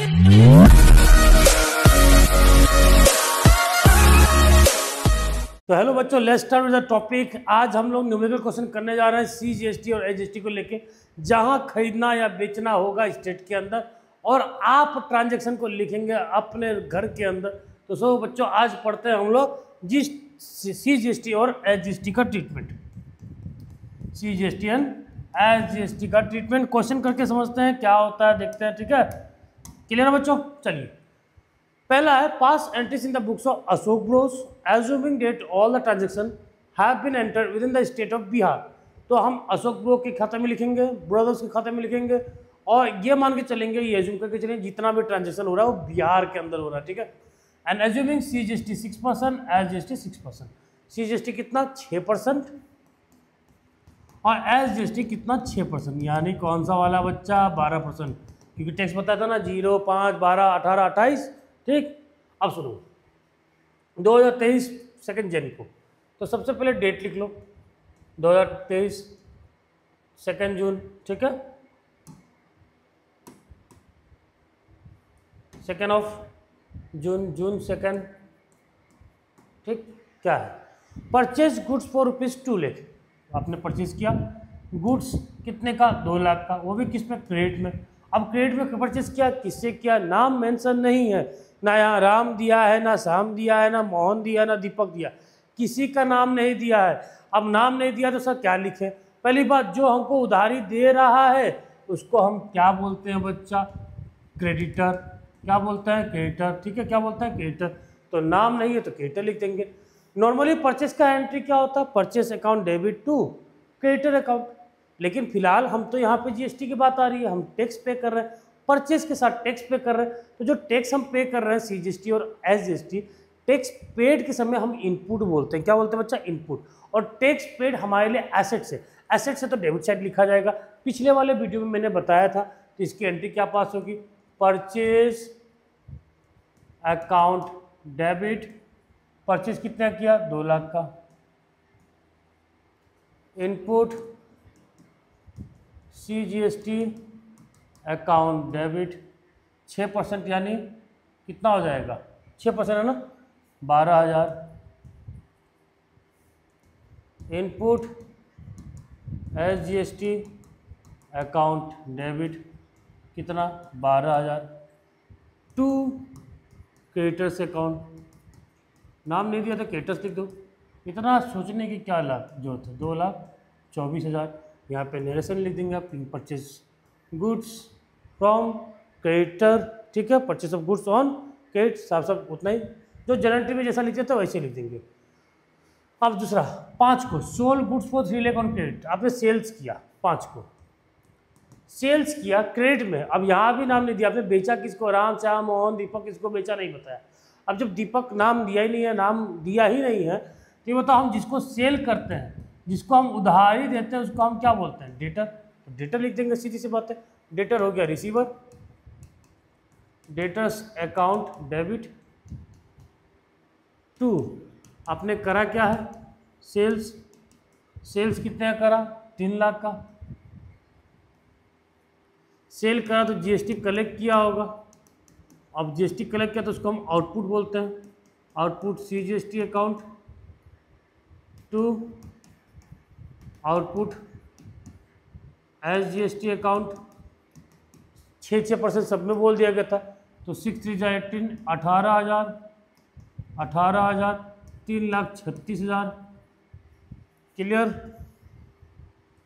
तो हेलो बच्चों, let's start with the topic. आज हम लोग न्यूमेरिकल क्वेश्चन करने जा रहे हैं CGST और HGST को लेके, जहां खरीदना या बेचना होगा स्टेट के अंदर और आप ट्रांजैक्शन को लिखेंगे अपने घर के अंदर। तो सो बच्चों, आज पढ़ते हैं हम लोग CGST और HGST का ट्रीटमेंट। CGST एंड HGST का ट्रीटमेंट क्वेश्चन करके समझते हैं क्या होता है, देखते हैं। ठीक है, क्लियर है बच्चों? चलिए, पहला है pass entries in the books of Ashok bros assuming that all the transaction have been entered within the state of Bihar. तो हम अशोक ब्रो के खाते में लिखेंगे, ब्रदर्स के खाते में लिखेंगे और ये मान के चलेंगे, ये एज्यूम करके चलेंगे जितना भी ट्रांजेक्शन हो रहा है वो बिहार के अंदर हो रहा है। ठीक है, and assuming CGST 6%, HGST 6%। CGST कितना? 6% और HGST कितना? 6%। यानी कौन सा वाला बच्चा? 12%, क्योंकि टैक्स बताया था ना 0, 5, 12, 18, 28। ठीक, अब सुनो, 2023 2 जनवरी को, तो सबसे पहले डेट लिख लो 2023 2 जून। ठीक है, 2 जून, जून 2। ठीक, क्या है? Purchase goods for ₹2 lakh. आपने परचेज किया गुड्स कितने का? 2 लाख का, वो भी किस में? क्रेडिट में। अब क्रेडिट में परचेज किया, किससे किया? नाम मेंशन नहीं है, ना यहाँ राम दिया है, ना श्याम दिया है, ना मोहन दिया, ना दीपक दिया, किसी का नाम नहीं दिया है। अब नाम नहीं दिया तो सर क्या लिखे? पहली बात, जो हमको उधारी दे रहा है उसको हम क्या बोलते हैं बच्चा? क्रेडिटर। क्या बोलते हैं? क्रेडिटर। ठीक है, क्या बोलते हैं? क्रेडिटर। तो नाम नहीं है तो क्रेडिटर लिख देंगे। नॉर्मली परचेस का एंट्री क्या होता है? Purchase account debit to creditor account. लेकिन फिलहाल हम तो यहाँ पे GST की बात आ रही है, हम टैक्स पे कर रहे हैं, परचेस के साथ टैक्स पे कर रहे हैं। तो जो टैक्स हम पे कर रहे हैं CGST और HGST, टैक्स पेड के समय हम इनपुट बोलते हैं। क्या बोलते हैं बच्चा? इनपुट। और टैक्स पेड हमारे लिए एसेट्स है। एसेट्स है तो डेबिट साइड लिखा जाएगा। पिछले वाले वीडियो में मैंने बताया था, तो इसकी एंट्री क्या पास होगी? Purchase account debit. परचेज कितना किया? 2 लाख का। इनपुट CGST अकाउंट डेबिट 6%, यानी कितना हो जाएगा? 6% है ना, 12,000। इनपुट HGST अकाउंट डेबिट कितना? 12,000 टू क्रेडिटर्स अकाउंट। नाम नहीं दिया तो क्रेडिटर्स लिख दो। इतना सोचने की क्या जरूरत है? 2,24,000। यहाँ पे नरेशन लिख देंगे आप, परचेज गुड्स फ्रॉम क्रेडिटर। ठीक है, purchase of goods on credit, साफ साफ उतना ही, जो जनरल में जैसा लिखते थे वैसे लिख देंगे। अब दूसरा 5 को, sold goods for 3 lakh on credit. आपने सेल्स किया 5 को, सेल्स किया क्रेडिट में। अब यहाँ भी नाम नहीं दिया, आपने बेचा किसको? राम, श्याम, मोहन, दीपक, किसको बेचा नहीं बताया। अब जब दीपक नाम दिया ही नहीं है, नाम दिया ही नहीं है, तो ये बताओ हम जिसको सेल करते हैं, जिसको हम उधारी देते हैं, उसको हम क्या बोलते हैं? डेटर। तो डेटर लिख देंगे, सीधी सी बात है। डेटर हो गया receiver, debtors account debit to, आपने करा क्या है? सेल्स। सेल्स कितने का करा? 3 लाख का। सेल करा तो GST कलेक्ट किया होगा। अब GST कलेक्ट किया तो उसको हम आउटपुट बोलते हैं। Output CGST account to output HGST account. 6% सब में बोल दिया गया था, तो 6 3 18, 18,000, 18,000, 3,36,000। क्लियर?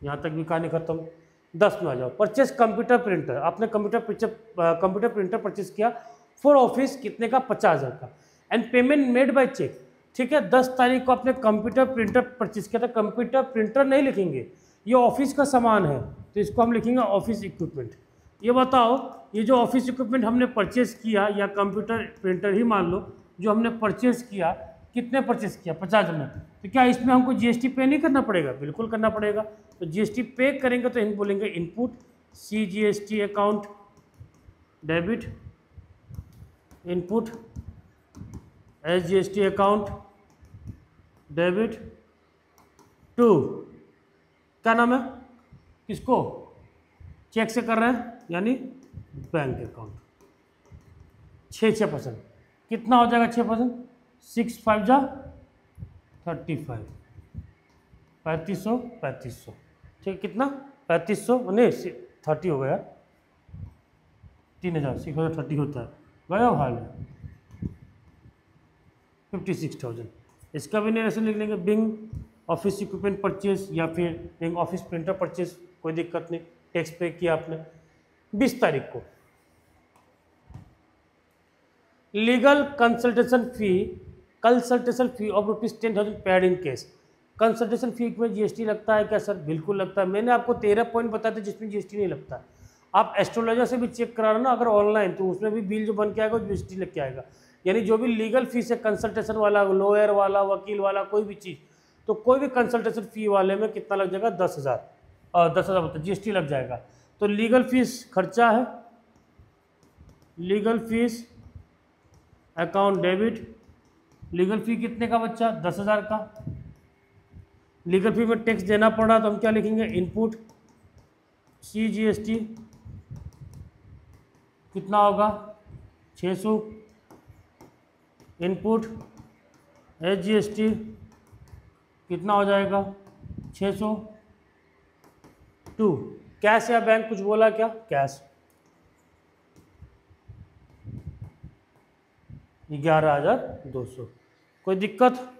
यहाँ तक भी कहानी खत्म। 10 में आ जाओ। Purchase computer printer. आपने कंप्यूटर प्रिंटर परचेस किया फॉर ऑफिस, कितने का? 50,000 का। And payment made by cheque. ठीक है, 10 तारीख को आपने कंप्यूटर प्रिंटर परचेस किया था। कंप्यूटर प्रिंटर नहीं लिखेंगे, ये ऑफिस का सामान है, तो इसको हम लिखेंगे ऑफिस इक्विपमेंट। ये बताओ, ये जो ऑफिस इक्विपमेंट हमने परचेस किया, या कंप्यूटर प्रिंटर ही मान लो, जो हमने परचेस किया, कितने परचेस किया? 50 में। तो क्या इसमें हमको GST पे नहीं करना पड़ेगा? बिल्कुल करना पड़ेगा। तो GST पे करेंगे तो इन बोलेंगे input CGST account debit, input HGST account debit to, क्या नाम है? किसको? चेक से कर रहे हैं, यानी बैंक अकाउंट। 6% कितना हो जाएगा 6%? 6 5 जा 35, 3500 ठीक, कितना 3500 नहीं 30 हो गया, 3000 630 होता है, गया हाल में 56,000। इसका भी नहीं ऐसे लिख लेंगे, बिंग ऑफिस इक्विपमेंट परचेज या फिर बिंग ऑफिस प्रिंटर परचेज, कोई दिक्कत नहीं, टैक्स पे किया आपने 20 तारीख को। Legal consultation fee of ₹10,000 paid in case. Consultation fee में जीएसटी लगता है क्या सर? बिल्कुल लगता है। मैंने आपको 13 पॉइंट बताए थे जिसमें जीएसटी नहीं लगता। आप एस्ट्रोलॉजर से भी चेक करा ना अगर ऑनलाइन, तो उसमें भी बिल जो बन के आएगा जीएसटी लग के आएगा। यानी जो भी लीगल फीस है, कंसल्टेशन वाला, लॉयर वाला, वकील वाला, कोई भी चीज़, तो कोई भी कंसल्टेशन फी वाले में कितना लग जाएगा? 10,000 10,000 जीएसटी लग जाएगा। तो लीगल फीस खर्चा है, legal fees account debit, legal fee कितने का बच्चा? 10,000 का। लीगल फी में टैक्स देना पड़ा तो हम क्या लिखेंगे? इनपुट CGST कितना होगा? 600, इनपुट SGST कितना हो जाएगा? 602। कैश या बैंक कुछ बोला क्या? कैश 11,200। कोई दिक्कत?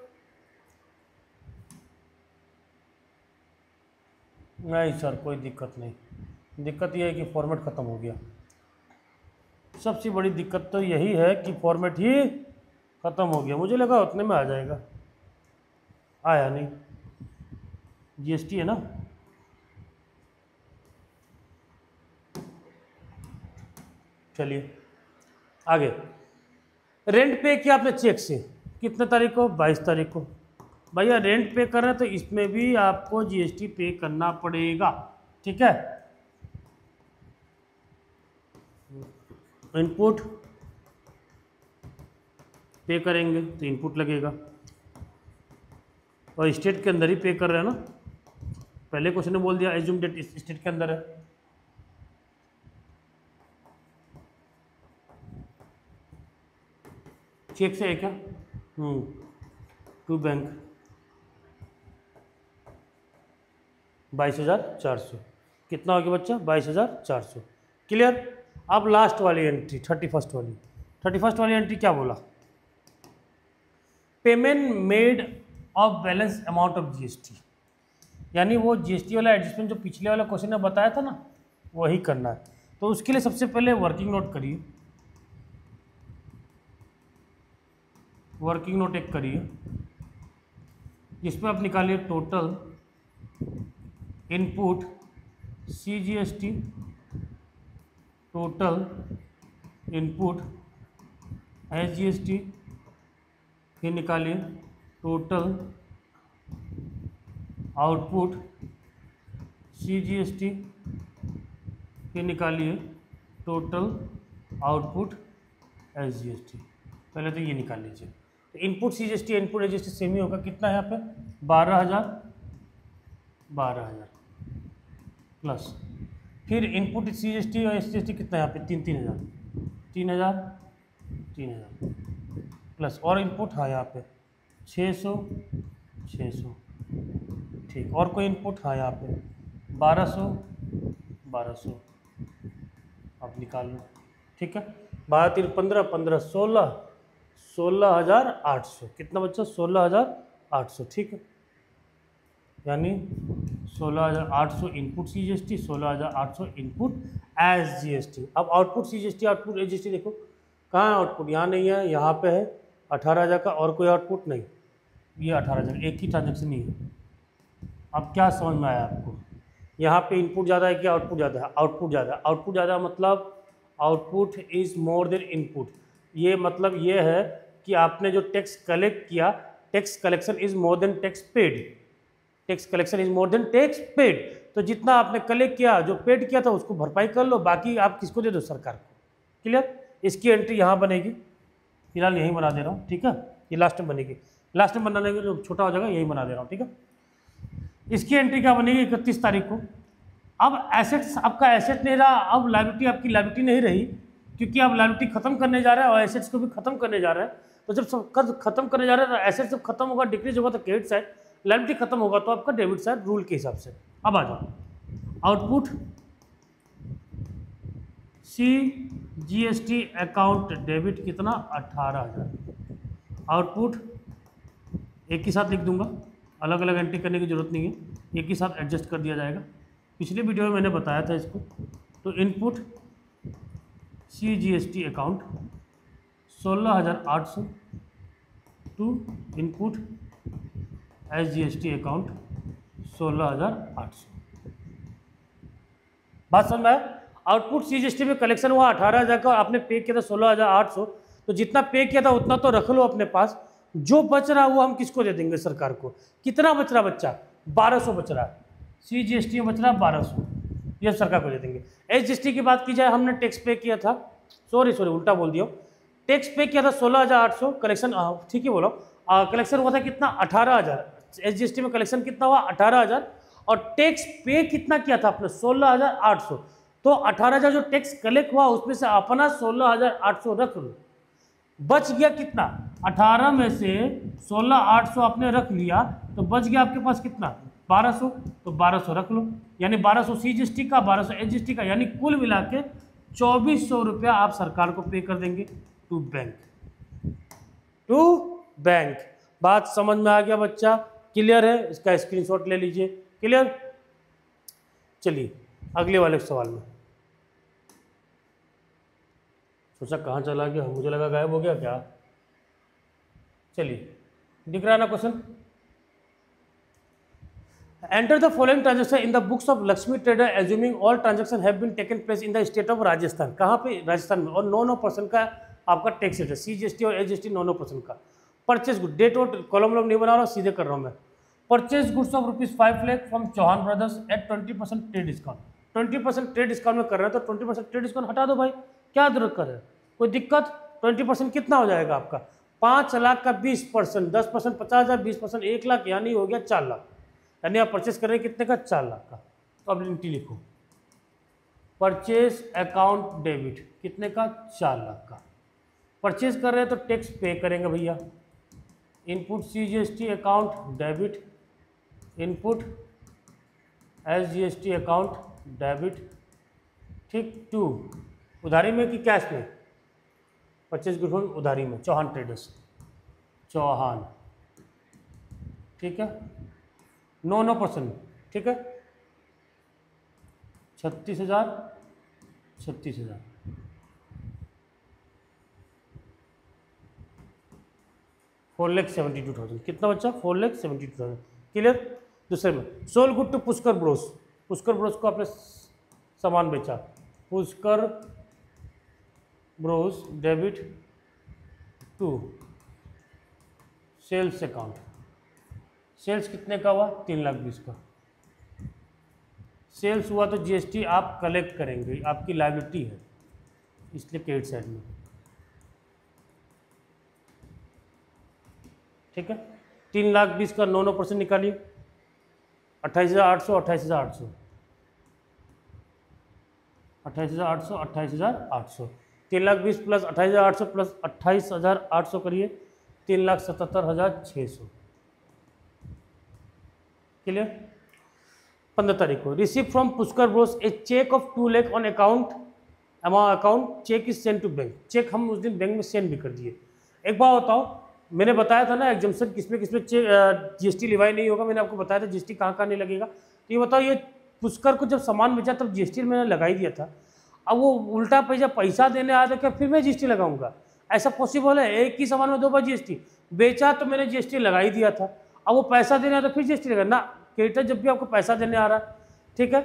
नहीं सर कोई दिक्कत नहीं। दिक्कत यह है कि फॉर्मेट ख़त्म हो गया। सबसे बड़ी दिक्कत तो यही है कि फॉर्मेट ही ख़त्म हो गया। मुझे लगा उतने में आ जाएगा, आया नहीं। जीएसटी है ना, चलिए आगे। रेंट पे किया आपने चेक से, कितने तारीख को? 22 तारीख को। भैया रेंट पे कर रहे हैं तो इसमें भी आपको जीएसटी पे करना पड़ेगा, ठीक है। इनपुट पे करेंगे तो इनपुट लगेगा, और स्टेट के अंदर ही पे कर रहे हैं ना। पहले क्वेश्चन ने बोल दिया एज्यूम डेट स्टेट के अंदर है। चेक से है क्या? टू बैंक 22,400 कितना हो गया बच्चा? 22,400। क्लियर? अब लास्ट वाली एंट्री 31st वाली एंट्री क्या बोला? Payment made of balance amount of GST, यानी वो जीएसटी वाला एडजस्टमेंट जो पिछले वाला क्वेश्चन ने बताया था ना, वही करना है। तो उसके लिए सबसे पहले वर्किंग नोट करिए, वर्किंग नोट एक करिए, जिसमें आप निकालिए total input CGST, total input SGST, फिर निकालिए टोटल आउटपुट CGST, फिर निकालिए टोटल आउटपुट SGST। पहले तो ये निकाल लीजिए। तो input CGST input SGST same ही होगा। कितना है यहाँ पे? 12,000 प्लस फिर इनपुट CGST और SGST कितना है यहाँ पे? 3,000 प्लस और इनपुट, हाँ यहाँ पे 600 ठीक। और कोई इनपुट? हाँ यहाँ पे 1200 आप निकाल लो, ठीक है। 12 3 15 15 16,800 कितना बच्चा? 16,800, ठीक है। यानी 16,800 इनपुट CGST, 16,800 इनपुट SGST। अब आउटपुट CGST आउटपुट SGST देखो कहाँ है आउटपुट? यहाँ नहीं है, यहाँ पे है 18,000 का, और कोई आउटपुट नहीं। ये 18,000 एक ही ट्रांजेक्शन ही है। अब क्या समझ में आया आपको? यहाँ पे इनपुट ज़्यादा है कि आउटपुट ज़्यादा है? आउटपुट ज़्यादा मतलब output is more than input. ये मतलब ये है कि आपने जो टैक्स कलेक्ट किया, tax collection is more than tax paid, tax collection is more than tax paid. तो जितना आपने कलेक्ट किया, जो पेड किया था, उसको भरपाई कर लो, बाकी आप किसको दे दो? सरकार को। क्लियर? इसकी एंट्री यहाँ बनेगी, फिलहाल यहीं बना दे रहा हूँ, ठीक है। ये लास्ट में बनेगी, लास्ट में बनाने के जो छोटा हो जाएगा यही बना दे रहा हूँ, ठीक है। इसकी एंट्री क्या बनेगी? 31 तारीख को। अब एसेट्स आपका एसेट नहीं रहा, अब लायबिलिटी आपकी लायबिलिटी नहीं रही, क्योंकि आप लायबिलिटी खत्म करने जा रहे हैं और एसेट्स को भी खत्म करने जा रहे हैं। तो जब सब खत्म करने जा रहे हैं तो एसेट्स जब खत्म होगा, डिक्रीज होगा तो क्रेडिट साइड, लायबिलिटी खत्म होगा तो आपका डेबिट साइड रूल के हिसाब से। अब आ जाओ आउटपुट CGST अकाउंट डेबिट कितना 18,000। आउटपुट एक ही साथ लिख दूंगा, अलग अलग एंट्री करने की जरूरत नहीं है, एक ही साथ एडजस्ट कर दिया जाएगा। पिछले वीडियो में मैंने बताया था इसको। तो input CGST account 16,800 to input SGST account 16,800। बात समझ में आया? आउटपुट CGST में कलेक्शन हुआ 18,000 का, आपने पे किया था 16,800। तो जितना पे किया था उतना तो रख लो अपने पास, जो बच रहा है वो हम किसको दे देंगे? सरकार को। कितना बच रहा बच्चा? 1200 बच रहा है। CGST में बच रहा है 1200, ये सरकार को दे देंगे। SGST की बात की जाए, हमने टैक्स पे किया था, सॉरी उल्टा बोल दिया, टैक्स पे किया था 16,800, कलेक्शन ठीक है बोलो, कलेक्शन हुआ था कितना? 18,000। SGST में कलेक्शन कितना हुआ? 18,000। और टैक्स पे कितना किया था आपने? 16,800। तो 18,000 जो टैक्स कलेक्ट हुआ उसमें से अपना 16,800 रख लो। बच गया कितना? 18 में से 16,800 आपने रख लिया, तो बच गया आपके पास कितना? 1200। तो 1200 रख लो, यानी 1200 CGST का, 1200 SGST का, यानी कुल मिला के 2,400 रुपया आप सरकार को पे कर देंगे टू बैंक। बात समझ में आ गया बच्चा? क्लियर है? इसका स्क्रीनशॉट ले लीजिए। क्लियर? चलिए अगले वाले सवाल में। सोचा कहाँ चला गया, मुझे लगा गायब हो गया क्या। चलिए दिख रहा ना question? Enter the following transaction in the books of Lakshmi trader assuming all transaction have been taken place in the state of Rajasthan. कहाँ पे? राजस्थान में। और 9% का आपका टैक्स रेट है। CGST और SGST 9% का। परचेज गुड, डेट और कॉलम लोग नहीं बना रहा हूँ, सीधे कर रहा हूँ मैं। Purchase goods of ₹5 lakh from Chauhan brothers at 20% trade discount. 20% trade discount में कर रहे हैं तो 20% ट्रेड डिस्काउंट हटा दो भाई, क्या जरूरत कर रहे हैं? कोई दिक्कत? 20% कितना हो जाएगा आपका? 5 लाख का 20%, 10% 50,000, 20% 1 लाख, यानी हो गया 4 लाख। यानी आप परचेज कर रहे हैं कितने का? 4 लाख का। तो अब एंट्री लिखो, परचेज अकाउंट डेबिट कितने का? 4 लाख का। परचेज कर रहे हैं तो टैक्स पे करेंगे भैया। Input CGST account debit, input SGST account debit, ठीक। टू उधारी में कि कैश में? परचेज गुड उधारी में, चौहान ट्रेडर्स, चौहान, ठीक है। 9%, ठीक है। 36,000 4,72,000। कितना बच्चा? 4,72,000। क्लियर? दूसरे में sold good to Pushkar bros. Pushkar bros को आपने सामान बेचा, Pushkar bros debit to sales account. Sales कितने का हुआ? 3,20,000 का। सेल्स हुआ तो GST आप कलेक्ट करेंगे, आपकी लायबिलिटी है, इसलिए क्रेडिट साइड में, ठीक है। 3,20,000 का 9% निकालिए, 28,800, 28,800, 28,800, 28,800। 3,20,000 प्लस 28,800 प्लस 28,800 करिए, 3,77,600। क्लियर? 15 तारीख को receive from Pushkar bros a cheque of 2 lakh on account cheque is send to bank. Cheque हम उस दिन बैंक में सेंड भी कर दिए। एक बात बताओ, मैंने बताया था ना एग्जाम्पशन किसमें GST लिवाई नहीं होगा, मैंने आपको बताया था GST कहाँ कहाँ नहीं लगेगा। तो ये बताओ, ये पुष्कर को जब सामान बेचा तब GST मैंने लगा ही दिया था। अब वो उल्टा पैसा देने आया था क्या फिर मैं GST लगाऊंगा? ऐसा पॉसिबल है? एक ही सामान में 2 बार GST बेचा तो मैंने GST लगा ही दिया था, अब वो पैसा देने आया तो फिर GST लगा ना। क्रेडिटर जब भी आपको पैसा देने आ रहा है, ठीक है,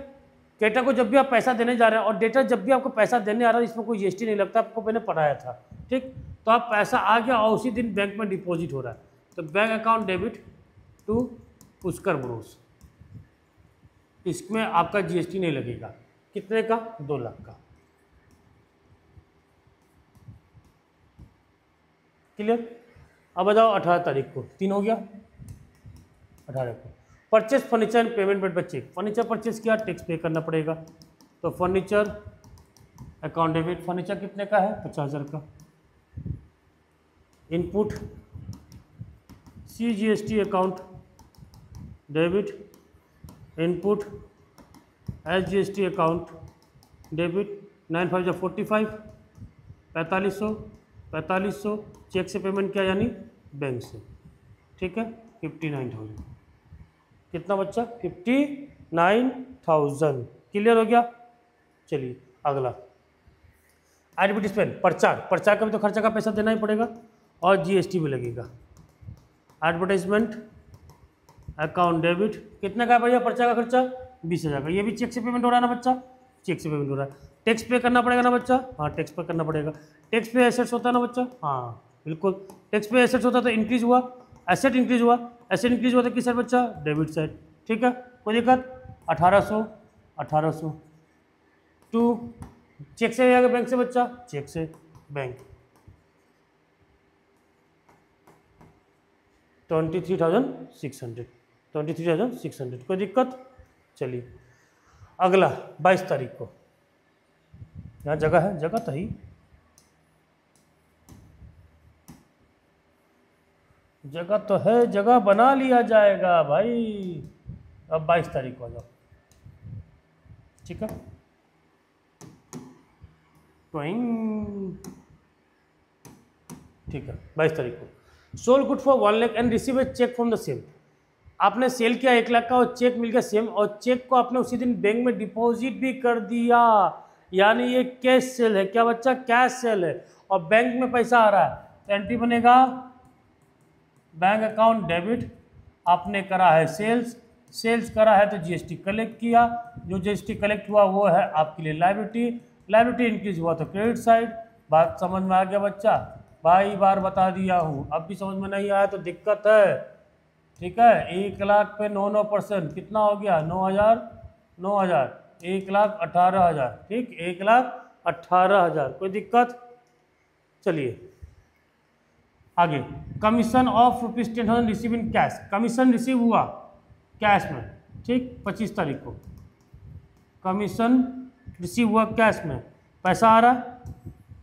क्रेडिटर को जब भी आप पैसा देने जा रहे हैं और डेटर जब भी आपको पैसा देने आ रहा है, इसमें कोई GST नहीं लगता, आपको मैंने पढ़ाया था, ठीक। तो आप पैसा आ गया और उसी दिन बैंक में डिपॉजिट हो रहा है, तो bank account debit to Pushkar bros, इसमें आपका GST नहीं लगेगा। कितने का? 2 लाख का। क्लियर? अब बताओ 18 तारीख को 3 हो गया, 18 को परचेज फर्नीचर एंड पेमेंट बेट बच्चे, फर्नीचर परचेज किया, टैक्स पे करना पड़ेगा, तो फर्नीचर अकाउंट डेबिट फर्नीचर कितने का है 50,000 का। Input CGST account debit, input SGST account debit 9 5 45, 4500 cheque से पेमेंट किया यानी बैंक से, ठीक है 59,000। कितना बच्चा 59,000। क्लियर हो गया। चलिए अगला एडवर्टीजमेंट, प्रचार का भी तो खर्चा का पैसा देना ही पड़ेगा और GST भी लगेगा। एडवर्टाइजमेंट अकाउंट डेबिट कितने का है भैया प्रचार का खर्चा 20,000 का। ये भी चेक से पेमेंट हो रहा है ना बच्चा, चेक से पेमेंट हो रहा है। टैक्स पे करना पड़ेगा ना बच्चा, हाँ टैक्स पे करना पड़ेगा। टैक्स पे एसेट्स होता है ना बच्चा, हाँ बिल्कुल टैक्स पे एसेट्स होता है तो इंक्रीज हुआ, एसेट इंक्रीज हुआ, एसेट इंक्रीज हुआ तो किस साइड बच्चा डेबिट साइड, ठीक है कोई दिक्कत। 1800 टू चेक से या बैंक से बच्चा, चेक से बैंक 23,600 कोई दिक्कत। चलिए अगला 22 तारीख को, यहाँ जगह है, जगह तो ही जगह तो है, जगह बना लिया जाएगा भाई। अब 22 तारीख को आ जाओ, ठीक है। ठीक है 22 तारीख को sold good for 1 lakh and receive a cheque from the same. आपने सेल किया 1 लाख का और चेक मिल गया सेम, और चेक को आपने उसी दिन बैंक में डिपॉजिट भी कर दिया, यानी ये कैश सेल है। क्या बच्चा कैश सेल है और बैंक में पैसा आ रहा है तो एंट्री बनेगा बैंक अकाउंट डेबिट। आपने करा है सेल्स करा है तो GST कलेक्ट किया, जो GST कलेक्ट हुआ वो है आपके लिए लायबिलिटी इंक्रीज हुआ तो क्रेडिट साइड। बात समझ में आ गया बच्चा, बाई बार बता दिया हूँ, अब भी समझ में नहीं आया तो दिक्कत है, ठीक है। 1 लाख पे 9% कितना हो गया 9,000 1,18,000, ठीक 1,18,000 कोई दिक्कत। चलिए आगे commission of ₹10,000 receive in cash, commission receive हुआ कैश में, ठीक 25 तारीख को कमीशन रिसीव हुआ कैश में, पैसा आ रहा है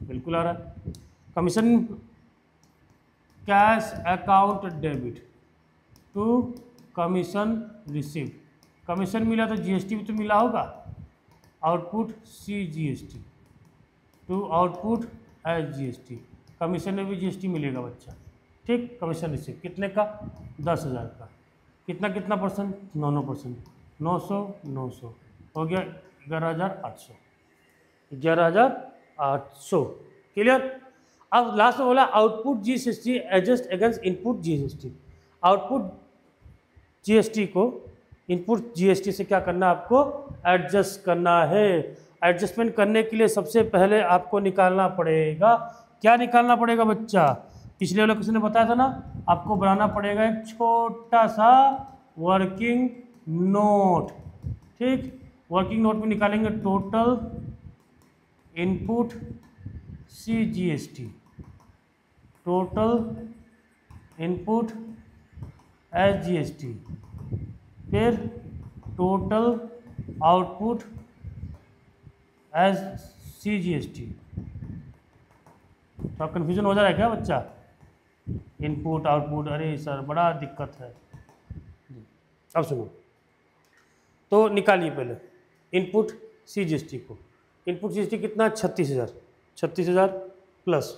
बिल्कुल आ रहा है। Commission cash account debit to commission receive, commission मिला तो GST भी तो मिला होगा, output CGST to output SGST, commission में भी GST मिलेगा बच्चा, ठीक। कमीशन रिसीव कितने का 10,000 का, कितना परसेंट 9%, 900 हो गया 11,800 क्लियर। अब लास्ट में बोला output GST adjust against input GST। Output GST को इनपुट GST से क्या करना है आपको एडजस्ट करना है। एडजस्टमेंट करने के लिए सबसे पहले आपको निकालना पड़ेगा, क्या निकालना पड़ेगा बच्चा, पिछले वाले क्वेश्चन ने बताया था ना, आपको बनाना पड़ेगा एक छोटा सा वर्किंग नोट, ठीक। वर्किंग नोट में निकालेंगे total input CGST, total input SGST, फिर टोटल आउटपुट CGST। तो कन्फ्यूजन हो जा रहा है क्या बच्चा, इनपुट आउटपुट, अरे सर बड़ा दिक्कत है। अब सुनो तो निकालिए पहले इनपुट CGST को। इनपुट CGST कितना 36,000 प्लस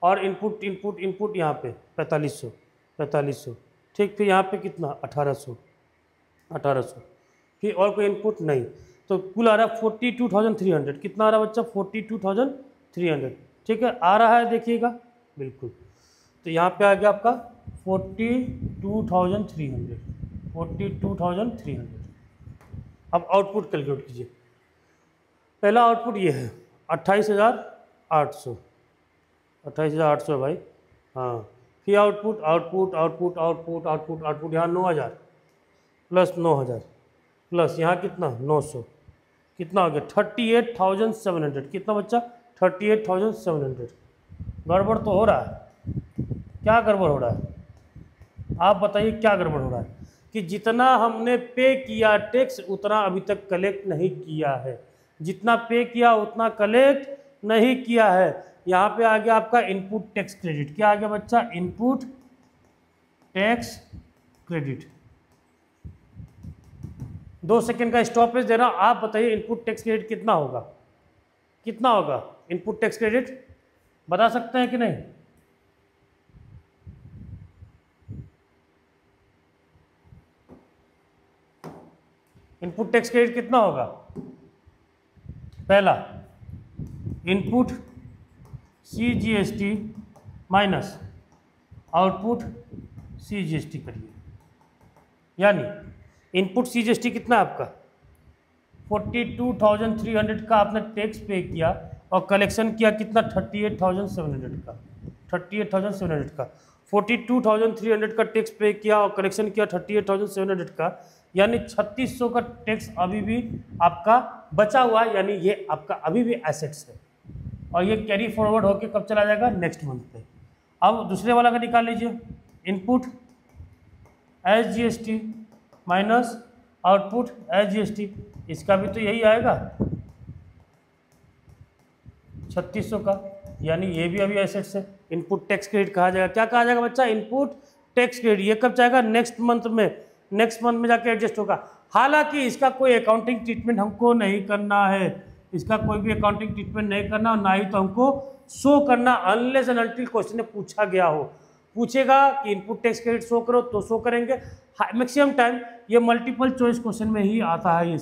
और इनपुट यहाँ पे 4500, ठीक। फिर यहाँ पे कितना 1800, फिर और कोई इनपुट नहीं, तो कुल आ रहा है 42,300। कितना आ रहा है बच्चा 42,300, ठीक है आ रहा है देखिएगा बिल्कुल। तो यहाँ पे आ गया आपका 42,300। अब आउटपुट कैलकुलेट कीजिए। पहला आउटपुट ये है 28,800 भाई, हाँ। फिर आउटपुट यहाँ 9,000 प्लस 9,000 प्लस यहाँ कितना 900, कितना हो गया 38,700। कितना बच्चा 38,700। गड़बड़ तो हो रहा है, क्या गड़बड़ हो रहा है आप बताइए, क्या गड़बड़ हो रहा है कि जितना हमने पे किया टैक्स उतना अभी तक कलेक्ट नहीं किया है, जितना पे किया उतना कलेक्ट नहीं किया है। यहाँ पे आ गया आपका इनपुट टैक्स क्रेडिट। क्या आ गया बच्चा? Input tax credit. 2 सेकेंड का स्टॉपेज दे रहा हूं। आप बताइए इनपुट टैक्स क्रेडिट कितना होगा? कितना होगा इनपुट टैक्स क्रेडिट? बता सकते हैं कि नहीं? इनपुट टैक्स क्रेडिट कितना होगा? पहला, input CGST minus output CGST करिए, यानी इनपुट CGST कितना आपका? 42,300 का आपने टैक्स पे किया और कलेक्शन किया कितना? 38,700 का। 38,700 का 42,300 का टैक्स पे किया और कलेक्शन किया 38,700 का, यानी 3600 का टैक्स अभी भी आपका बचा हुआ है, यानी ये आपका अभी भी एसेट्स है और ये कैरी फॉरवर्ड होके कब चला जाएगा? नेक्स्ट मंथ पे। अब दूसरे वाला का निकाल लीजिए, input SGST minus output SGST, इसका भी तो यही आएगा 3600 का, यानी ये भी अभी एसेट्स है। इनपुट टैक्स क्रेडिट कहा जाएगा। क्या कहा जाएगा बच्चा? Input tax credit. ये कब जाएगा? नेक्स्ट मंथ में। नेक्स्ट मंथ में जाके एडजस्ट होगा। हालांकि इसका कोई अकाउंटिंग ट्रीटमेंट हमको नहीं करना है, इसका कोई भी अकाउंटिंग ट्रीटमेंट नहीं करना और ना ही तो हमको शो करना, अनलेस एंड अनटिल क्वेश्चन में पूछा गया हो। पूछेगा कि इनपुट टैक्स क्रेडिट शो करो तो शो करेंगे। मैक्सिमम टाइम ये मल्टीपल चॉइस क्वेश्चन में ही आता है ये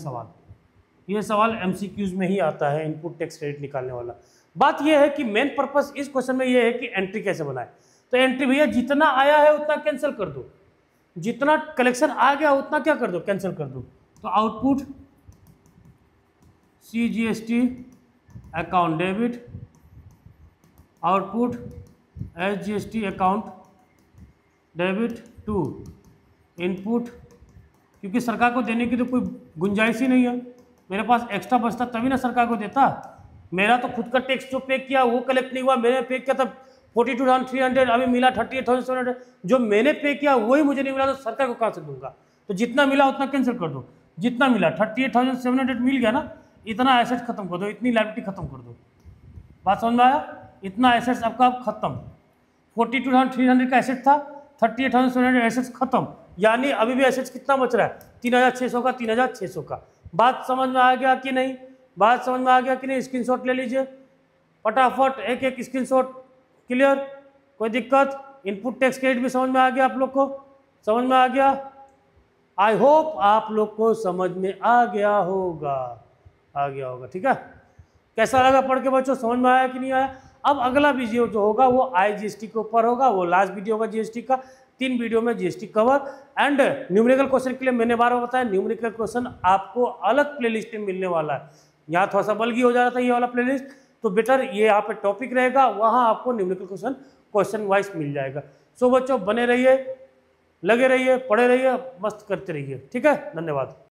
सवाल MCQs में ही आता है, इनपुट टैक्स क्रेडिट निकालने वाला। बात यह है कि मेन पर्पस इस क्वेश्चन में ये है कि एंट्री कैसे बनाए। तो एंट्री भैया जितना आया है उतना कैंसिल कर दो, जितना कलेक्शन आ गया उतना क्या कर दो? कैंसिल कर दो। तो output CGST account debit, output SGST account debit to input, क्योंकि सरकार को देने की तो कोई गुंजाइश ही नहीं है। मेरे पास एक्स्ट्रा बचता तभी ना सरकार को देता। मेरा तो खुद का टैक्स जो पे किया वो कलेक्ट नहीं हुआ, मैंने पे किया था 42,300, अभी मिला 38,700। जो मैंने पे किया वही मुझे नहीं मिला तो सरकार को कहाँ से दूंगा? तो जितना मिला उतना कैंसिल कर दो। जितना मिला 38,700 मिल गया ना, इतना एसेट खत्म कर दो, इतनी लायबिलिटी खत्म कर दो। बात समझ में आया? इतना एसेट्स आपका खत्म। 42,300 का एसेट था, 38,700 एसेट्स खत्म, यानी अभी भी एसेट्स कितना बच रहा है? 3,600 का, 3,600 का। बात समझ में आ गया कि नहीं? बात समझ में आ गया कि नहीं? स्क्रीनशॉट ले लीजिए फटाफट, एक एक स्क्रीनशॉट। क्लियर? कोई दिक्कत? इनपुट टैक्स क्रेडिट भी समझ में आ गया आप लोग को? समझ में आ गया? आई होप आप लोग को समझ में आ गया होगा, ठीक है? कैसा लगा पढ़ के बच्चों? समझ में आया कि नहीं आया? अब अगला वीडियो जो होगा वो IGST के ऊपर होगा, वो लास्ट वीडियो होगा GST का। 3 वीडियो में GST cover and numerical question के लिए मैंने बार बार बताया, न्यूमेरिकल क्वेश्चन आपको अलग प्लेलिस्ट में मिलने वाला है। यहाँ थोड़ा सा बल्कि हो जा रहा था ये वाला प्लेलिस्ट, तो बेटर ये यहाँ पे टॉपिक रहेगा, वहाँ आपको न्यूमेरिकल क्वेश्चन वाइज मिल जाएगा। सो बच्चों बने रहिए, लगे रहिए, पढ़े रहिए, मस्त करते रहिए। ठीक है, धन्यवाद।